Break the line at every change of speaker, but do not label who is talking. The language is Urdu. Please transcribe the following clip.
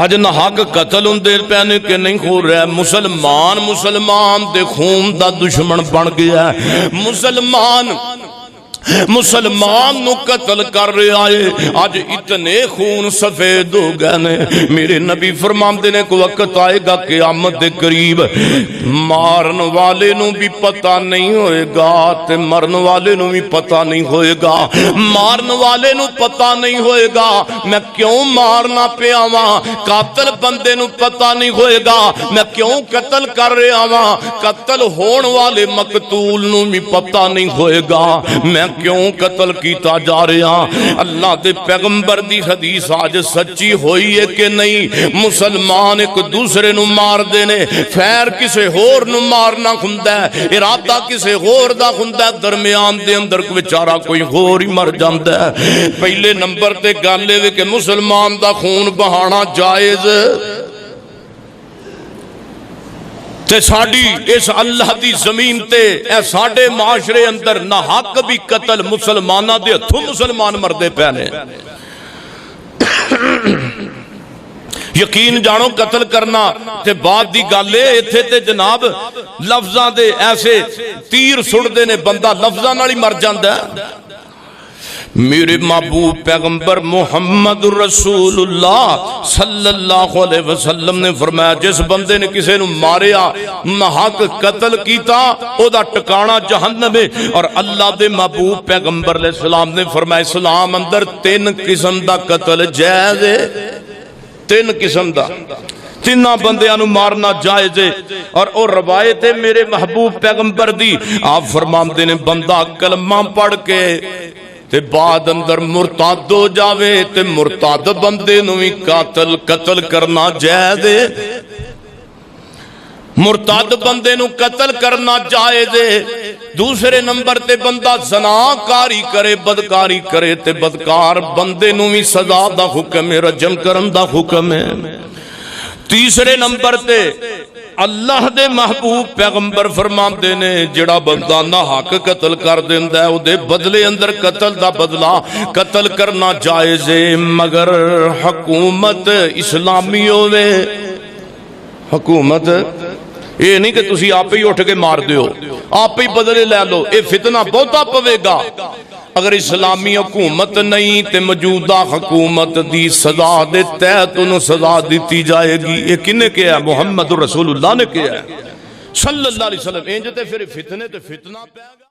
آج نہ حق قتل ہوندے پہنے کہ نہیں ہو رہا ہے۔ مسلمان دے خون دا دشمن بن گیا ہے۔ مسلمان نو قتل کر رہے آئے، آج اتنے خون سفید ہو گئے نے۔ میرے نبی فرماندے نے کو وقت آئے گا قیامت دے قریب مارن والے نو بھی پتہ نہیں ہوئے گا تے مرن والے نو بھی پتہ نہیں ہوئے گا۔ مارن والے نو پتہ نہیں ہوئے گا میں کیوں مارنا پیا ہاں، قاتل بندے نو پتہ نہیں ہوئے گا میں کیوں قتل کر رہا ہاں، قتل ہون والے مقتول نو بھی پتہ نہیں ہوئے گا میں کیوں قتل کیتا جا رہا۔ اللہ دے پیغمبر دی حدیث آج سچی ہوئی ہے کہ نہیں؟ مسلمان ایک دوسرے نو مار دینے، فیر کسے ہور نو مارنا ہوندا ہے، ارادہ کسے ہور دا ہوندا ہے، درمیان دے اندر کوئی بیچارہ کوئی ہور ہی مر جاندا ہے۔ پہلے نمبر تے گل اے کہ مسلمان دا خون بہانا جائز تے ساڑی اس اللہ دی زمین تے اے ساڑے معاشرے اندر نہ حق بھی قتل مسلمانہ دے ہتھوں مسلمان مردے پہنے۔ یقین جانو قتل کرنا تے بعد دی گالے ایتھے تے جناب لفظاں دے ایسے تیر سڑ دے نے بندہ لفظاں نالی مر جاندہ ہے۔ میرے محبوب پیغمبر محمد رسول اللہ صلی اللہ علیہ وسلم نے فرمایا جس بندے نے کسے نو ماریا محق قتل کیتا او دا ٹکانا جہنم ہے۔ اور اللہ دے محبوب پیغمبر علیہ السلام نے فرمایا اسلام اندر 3 قسم دا قتل جائز ہے، 3 قسم دا، 3 بندیاں نو مارنا جائز ہے۔ اور روایت ہے میرے محبوب پیغمبر دی، آپ فرماندے نے بندہ کلمہ پڑھ کے تے بعد اندر مرتاد ہو جاوے تے مرتاد بندے نو ہی قتل کرنا جائز ہے، مرتاد بندے نو قتل کرنا جائز ہے۔ دوسرے نمبر تے بندہ زناکاری کرے بدکاری کرے تے بدکار بندے نو ہی سزا دا حکم ہے، رجم کرن دا حکم ہے۔ تیسرے نمبر تے اللہ دے محبوب پیغمبر فرماندے نے جڑا بندہ نہ حق قتل کر دیندا ہے او دے بدلے اندر قتل دا بدلہ قتل کرنا جائز ہے، مگر حکومت اسلامی ہوے۔ حکومت یہ نہیں کہ تسی آپ ہی اٹھ کے مار دیو، آپ ہی بدلے لے لو، اے فتنہ بہتا پوے گا۔ اگر اسلامی حکومت نہیں تے موجودہ حکومت دی سزا دے تحت انہوں سزا دیتی جائے گی۔ یہ کنے کیا ہے؟ محمد رسول اللہ نے کیا ہے صلی اللہ علیہ وسلم۔ انجھتے پھر فتنے تے فتنہ پہ